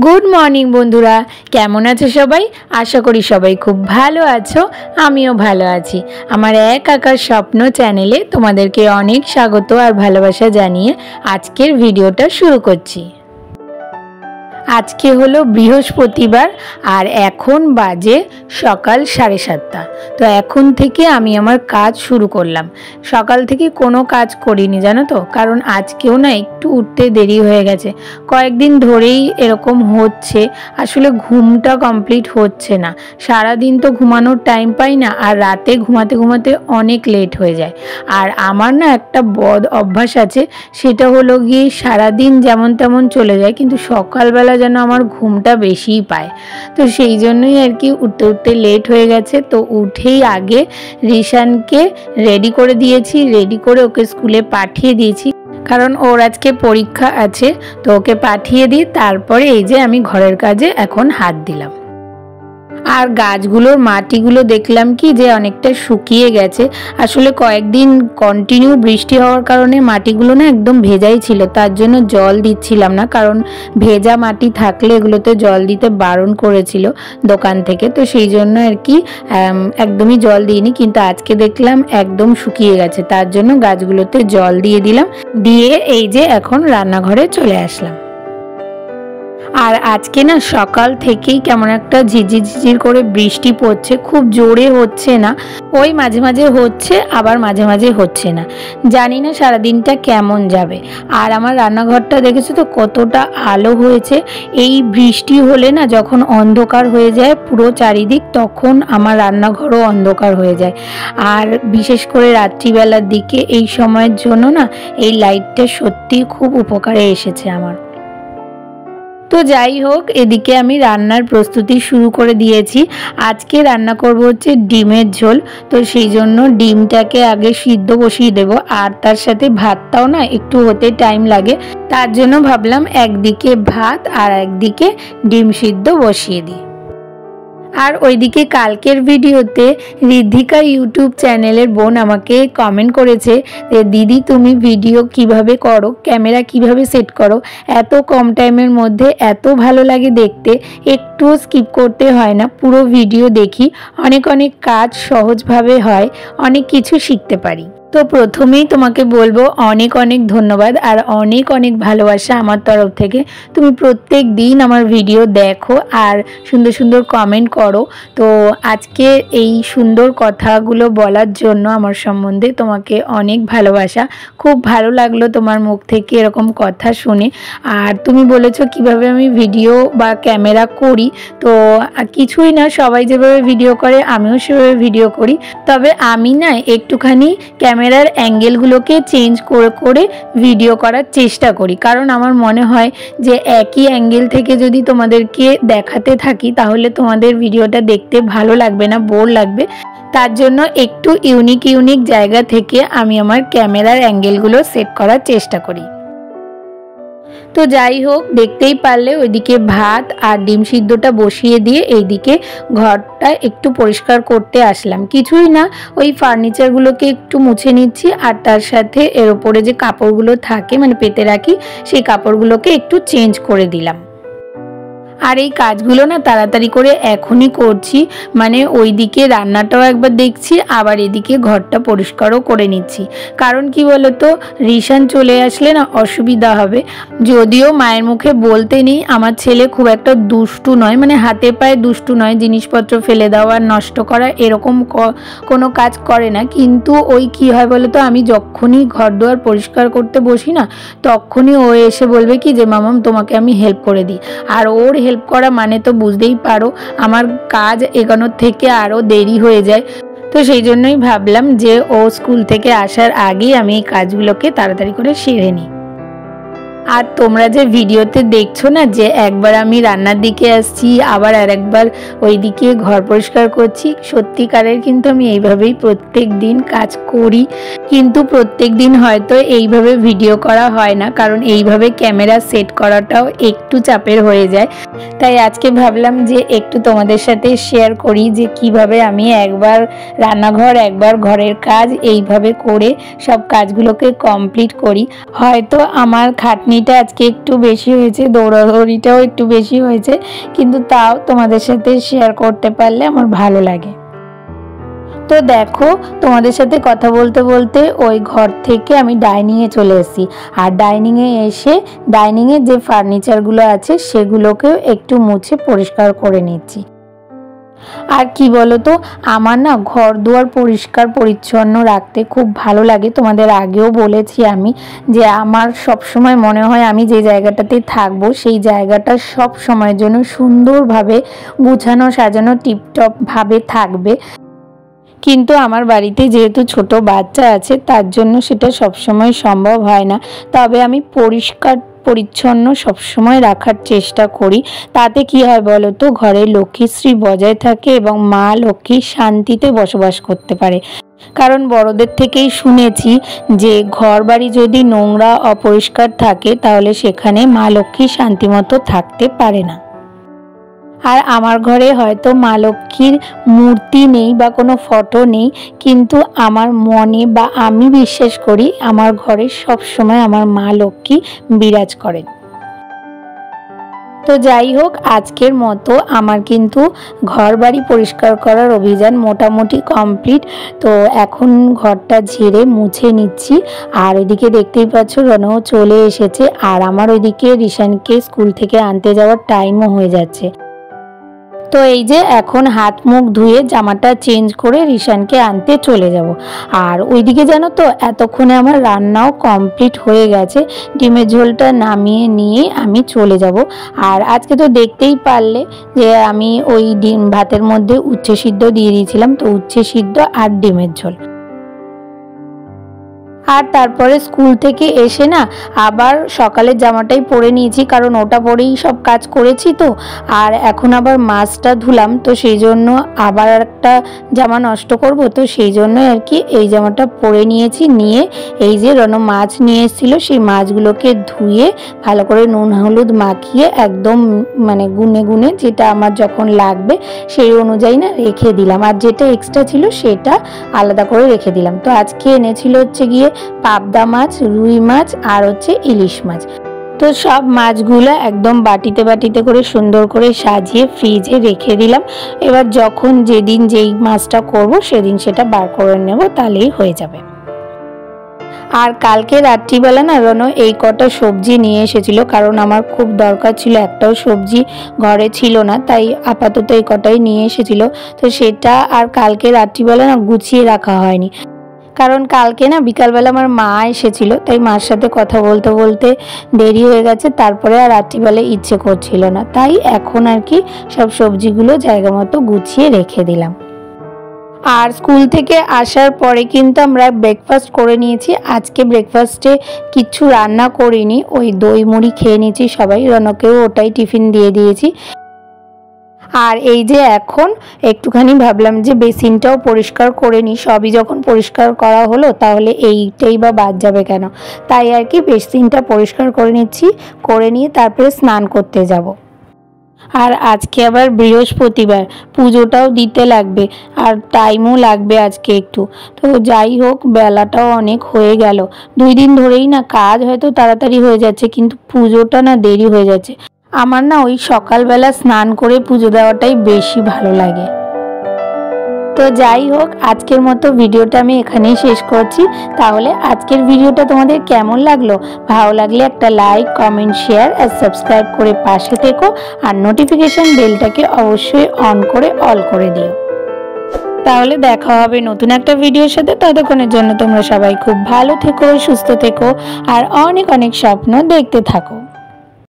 Good morning बंधुरा केमन आछो सबाई आशा करी सबाई खूब भालो आछो आमिओ भालो आछि। आमार एक आकार स्वप्न चैनेले तोमादेरके अनेक स्वागत और भालोबासा जानिए आजकेर भिडियोटा शुरू करछि। आज के हलो बृहस्पतिवार और एखन बाजे सकाल 7:30। तो एखन थेके आमी आमार काज शुरू करलाम। सकाल थेके कोनो काज करिनी जानो तो, कारण आजकेও ना एकटू उठते देरी हये गेছে। कयेकदिन धरेई एरकम होच्छे, आसले घुमटा कमप्लीट होच्छे ना। सारा दिन तो घुमानोर टाइम पाई ना और राते घुमाते घुमाते अनेक लेट हये जाय। और आमार ना एकटा बद अभ्यास आछे, सेटा हलो गिये सारा दिन जेमन तेमन चले जाय किन्तु सकाल बेला যেন আমার ঘুমটা বেশি পায়। তো সেই জন্যই আর কি উঠতে উঠতে লেট হয়ে গেছে। তো উঠেই আগে রিশানকে রেডি করে দিয়েছি, রেডি করে ওকে স্কুলে পাঠিয়ে দিয়েছি, কারণ ওর আজকে পরীক্ষা আছে। তো ওকে পাঠিয়ে দিই, তারপরে এই যে আমি ঘরের কাজে এখন হাত দিলাম। আর গাছগুলোর মাটিগুলো দেখলাম কি যে অনেকটা শুকিয়ে গেছে। আসলে কয়েকদিন কন্টিনিউ বৃষ্টি হওয়ার কারণে মাটিগুলো না একদম ভেজাই ছিল, তার জন্য জল দিচ্ছিলাম না, কারণ ভেজা মাটি থাকলে এগুলোতে জল দিতে বারণ করেছিল দোকান থেকে। তো সেই জন্য আর কি একদমই জল দিইনি, কিন্তু আজকে দেখলাম একদম শুকিয়ে গেছে, তার জন্য গাছগুলোতে জল দিয়ে দিলাম, দিয়ে এই যে এখন রান্নাঘরে চলে আসলাম। আর আজকে না সকাল থেকেই কেমন একটা ঝিরঝির ঝিরঝির করে বৃষ্টি পড়ছে, খুব জোরে হচ্ছে না, ওই মাঝে মাঝে হচ্ছে আবার মাঝে মাঝে হচ্ছে না। জানি না সারাদিনটা কেমন যাবে। আর আমার রান্নাঘরটা দেখেছো তো কতটা আলো হয়েছে। এই বৃষ্টি হলে না যখন অন্ধকার হয়ে যায় পুরো চারিদিক, তখন আমার রান্নাঘরও অন্ধকার হয়ে যায়। আর বিশেষ করে রাত্রিবেলার দিকে এই সময়ের জন্য না এই লাইটটা সত্যি খুব উপকারে এসেছে আমার। তো যাই হোক, এদিকে আমি রান্নার প্রস্তুতি শুরু করে দিয়েছি। আজকে রান্না করব হচ্ছে ডিমের ঝোল। তো সেই জন্য ডিমটাকে আগে সিদ্ধ বসিয়ে দেব, আর তার সাথে ভাতটাও না একটু হতে টাইম লাগে, তার জন্য ভাবলাম একদিকে ভাত আর একদিকে ডিম সিদ্ধ বসিয়ে দিই। আর ওইদিকে কালকের ভিডিওতে ঋদ্ধিকা ইউটিউব চ্যানেলের বোন আমাকে কমেন্ট করেছে যে দিদি তুমি ভিডিও কিভাবে করো, ক্যামেরা কিভাবে সেট করো, এত কম টাইমের মধ্যে এত ভালো লাগে দেখতে, একটু স্কিপ করতে হয় না, পুরো ভিডিও দেখি, অনেক অনেক কাজ সহজভাবে হয়, অনেক কিছু শিখতে পারি। তো প্রথমেই তোমাকে বলবো অনেক অনেক ধন্যবাদ আর অনেক অনেক ভালোবাসা আমার তরফ থেকে। তুমি প্রত্যেক দিন আমার ভিডিও দেখো আর সুন্দর সুন্দর কমেন্ট করো। তো আজকে এই সুন্দর কথাগুলো বলার জন্য আমার সম্বন্ধে তোমাকে অনেক ভালোবাসা। খুব ভালো লাগলো তোমার মুখ থেকে এরকম কথা শুনে। আর তুমি বলেছো কিভাবে আমি ভিডিও বা ক্যামেরা করি, তো কিছুই না, সবাই যেভাবে ভিডিও করে আমিও সেভাবে ভিডিও করি, তবে আমি না একটুখানি ক্যামেরার অ্যাঙ্গেলগুলোকে চেঞ্জ করে করে ভিডিও করার চেষ্টা করি, কারণ আমার মনে হয় যে একই অ্যাঙ্গেল থেকে যদি তোমাদেরকে দেখাতে থাকি তাহলে তোমাদের ভিডিওটা দেখতে ভালো লাগবে না, বোর লাগবে। তার জন্য একটু ইউনিক ইউনিক জায়গা থেকে আমি আমার ক্যামেরার অ্যাঙ্গেলগুলো সেট করার চেষ্টা করি। তো যাই হোক, দেখতেই পারলে ওইদিকে ভাত আর ডিম সিদ্ধটা বসিয়ে দিয়ে এইদিকে ঘরটা একটু পরিষ্কার করতে আসলাম। কিছুই না, ওই ফার্নিচারগুলোকে একটু মুছে নিচ্ছি, আর তার সাথে এর ওপরে যে কাপড়গুলো থাকে মানে পেতে রাখি সেই কাপড়গুলোকে একটু চেঞ্জ করে দিলাম। আর এই কাজগুলো না তাড়াতাড়ি করে এখনই করছি, মানে ওইদিকে রান্নাটাও একবার দেখছি আবার এদিকে ঘরটা পরিষ্কারও করে নিচ্ছি। কারণ কি বলতো, রিশান চলে আসলে না অসুবিধা হবে। যদিও মায়ের মুখে বলতে নেই, আমার ছেলে খুব একটা দুষ্টু নয়, মানে হাতে পায়ে দুষ্টু নয়, জিনিসপত্র ফেলে দেওয়া নষ্ট করা এরকম কোনো কাজ করে না, কিন্তু ওই কি হয় বলতো, আমি যখনই ঘর দুয়ার পরিষ্কার করতে বসি না তখনই ও এসে বলবে কি যে মামাম তোমাকে আমি হেল্প করে দিই। আর ওর হেল্প করা মানে তো বুঝতেই পারো আমার কাজ এগোনোর থেকে আরও দেরি হয়ে যায়। তো সেই জন্যই ভাবলাম যে ও স্কুল থেকে আসার আগেই আমি এই কাজগুলোকে তাড়াতাড়ি করে সেরে নিই। আর তোমরা যে ভিডিওতে দেখছো না যে একবার আমি রান্নার দিকে আসছি আবার আর একবার ওইদিকে ঘর পরিষ্কার করছি, সত্যিকারের কিন্তু আমি এইভাবেই প্রত্যেক দিন কাজ করি, কিন্তু প্রত্যেক দিন হয়তো এইভাবে ভিডিও করা হয় না, কারণ এইভাবে ক্যামেরা সেট করাটাও একটু চাপের হয়ে যায়। তাই আজকে ভাবলাম যে একটু তোমাদের সাথে শেয়ার করি যে কিভাবে আমি একবার রান্নাঘর একবার ঘরের কাজ এইভাবে করে সব কাজগুলোকে কমপ্লিট করি। হয়তো আমার খাটনি দুষ্টুমিটা আজকে একটু বেশি হয়েছে, দৌড়াদৌড়িটাও একটু বেশি হয়েছে, কিন্তু তাও তোমাদের সাথে শেয়ার করতে পারলে আমার ভালো লাগে। তো দেখো, তোমাদের সাথে কথা বলতে বলতে ওই ঘর থেকে আমি ডাইনিংয়ে চলে এসেছি। আর ডাইনিংয়ে এসে ডাইনিংয়ে যে ফার্নিচারগুলো আছে সেগুলোকেও একটু মুছে পরিষ্কার করে নিচ্ছি। আর কি বলো তো, আমার না ঘর দুয়ার পরিষ্কার পরিচ্ছন্ন রাখতে খুব ভালো লাগে। তোমাদের আগেও বলেছি আমি যে আমার সব সময় মনে হয় আমি যে জায়গাটাতে থাকবো সেই জায়গাটা সব সময়ের জন্য সুন্দরভাবে গুছানো সাজানো টিপটপ ভাবে থাকবে। কিন্তু আমার বাড়িতে যেহেতু ছোট বাচ্চা আছে তার জন্য সেটা সবসময় সম্ভব হয় না। তবে আমি পরিষ্কার পরিচ্ছন্ন সবসময় রাখার চেষ্টা করি। তাতে কি হয় বলো তো, ঘরে লক্ষ্মীশ্রী বজায় থাকে এবং মা লক্ষ্মী শান্তিতে বসবাস করতে পারে। কারণ বড়দের থেকেই শুনেছি যে ঘর বাড়ি যদি নোংরা অপরিষ্কার থাকে তাহলে সেখানে মা লক্ষ্মী শান্তিমতো থাকতে পারে না। আর আমার ঘরে হয়তো মা লক্ষ্মীর মূর্তি নেই বা কোনো ফটো নেই, কিন্তু আমার মনে বা আমি বিশ্বাস করি আমার ঘরে সব সময় আমার মা লক্ষ্মী বিরাজ করেন। তো যাই হোক, আজকের মতো আমার কিন্তু ঘর বাড়ি পরিষ্কার করার অভিযান মোটামুটি কমপ্লিট। তো এখন ঘরটা ঝেড়ে মুছে নিচ্ছি। আর ওইদিকে দেখতেই পাচ্ছ রনও চলে এসেছে, আর আমার ওইদিকে রিশানকে স্কুল থেকে আনতে যাওয়ার টাইমও হয়ে যাচ্ছে। তো এই যে এখন হাত মুখ ধুয়ে জামাটা চেঞ্জ করে রিশানকে আনতে চলে যাব। আর ওইদিকে জানো তো এতক্ষণে আমার রান্নাও কমপ্লিট হয়ে গেছে। ডিমের ঝোলটা নামিয়ে নিয়ে আমি চলে যাব। আর আজকে তো দেখতেই পারলে যে আমি ওই ডিম ভাতের মধ্যে উচ্ছে সিদ্ধ দিয়ে দিয়েছিলাম, তো উচ্ছে সিদ্ধ আর ডিমের ঝোল। আর তারপরে স্কুল থেকে এসে না আবার সকালের জামাটাই পরে নিয়েছি, কারণ ওটা পরেই সব কাজ করেছি। তো আর এখন আবার মাছটা ধুলাম, তো সেই জন্য আবার একটা জামা নষ্ট করব, তো সেই জন্য আর কি এই জামাটা পরে নিয়েছি। নিয়ে এই যে রণ মাছ নিয়ে এসেছিলো, সেই মাছগুলোকে ধুয়ে ভালো করে নুন হলুদ মাখিয়ে একদম মানে গুনে গুনে যেটা আমার যখন লাগবে সেই অনুযায়ী না রেখে দিলাম। আর যেটা এক্সট্রা ছিল সেটা আলাদা করে রেখে দিলাম। তো আজকে এনেছিল হচ্ছে গিয়ে পাবদা মাছ, রুই মাছ আর হচ্ছে ইলিশ মাছ। তো সব মাছগুলো একদম বাটিতে বাটিতে করে সুন্দর করে সাজিয়ে ফ্রিজে রেখে দিলাম। এবার যখন যেদিন যেই মাছটা করব সেদিন সেটা বার করে নেব, তাহলেই হয়ে যাবে। আর কালকে রাত্রিবেলা না রনো এই কটা সবজি নিয়ে এসেছিল, কারণ আমার খুব দরকার ছিল, একটাও সবজি ঘরে ছিল না, তাই আপাতত এই কটাই নিয়ে এসেছিল। তো সেটা আর কালকে রাত্রিবেলা না গুছিয়ে রাখা হয়নি, কারণ কালকে না বিকালবেলা আমার মা এসেছিল, তাই মার সাথে কথা বলতে বলতে দেরি হয়ে গেছে। তারপরে আর রাত্রিবেলা ইচ্ছে করছিল না, তাই এখন আর কি সব সবজিগুলো জায়গা মতো গুছিয়ে রেখে দিলাম। আর স্কুল থেকে আসার পরে কিন্তু আমরা ব্রেকফাস্ট করে নিয়েছি। আজকে ব্রেকফাস্টে কিছু রান্না করিনি, ওই দই মুড়ি খেয়ে নিয়েছি সবাই, রনকেও ওটাই টিফিন দিয়ে দিয়েছি। আর এই যে এখন একটুখানি ভাবলাম যে বেসিনটাও পরিষ্কার করে নিই, সবই যখন পরিষ্কার করা হলো তাহলে এইটাই বা বাদ যাবে কেন, তাই আর কি বেসিনটা পরিষ্কার করে নিচ্ছি। করে নিয়ে তারপরে স্নান করতে যাব। আর আজকে আবার বৃহস্পতিবার, পুজোটাও দিতে লাগবে আর টাইমও লাগবে আজকে একটু। তো যাই হোক, বেলাটাও অনেক হয়ে গেল। 2 দিন ধরেই না কাজ হয়তো তাড়াতাড়ি হয়ে যাচ্ছে, কিন্তু পুজোটা না দেরি হয়ে যাচ্ছে। আমার না ওই সকালবেলা স্নান করে পুজো দেওয়াটাই বেশি ভালো লাগে। তো যাই হোক, আজকের মতো ভিডিওটা আমি এখানেই শেষ করছি। তাহলে আজকের ভিডিওটা তোমাদের কেমন লাগলো? ভালো লাগলে একটা লাইক, কমেন্ট, শেয়ার আর সাবস্ক্রাইব করে পাশে থেকো। আর নোটিফিকেশন বেলটাকে অবশ্যই অন করে অল করে দিও। তাহলে দেখা হবে নতুন একটা ভিডিওর সাথে। ততক্ষণের জন্য তোমরা সবাই খুব ভালো থেকো, সুস্থ থেকো আর অনেক অনেক স্বপ্ন দেখতে থাকো।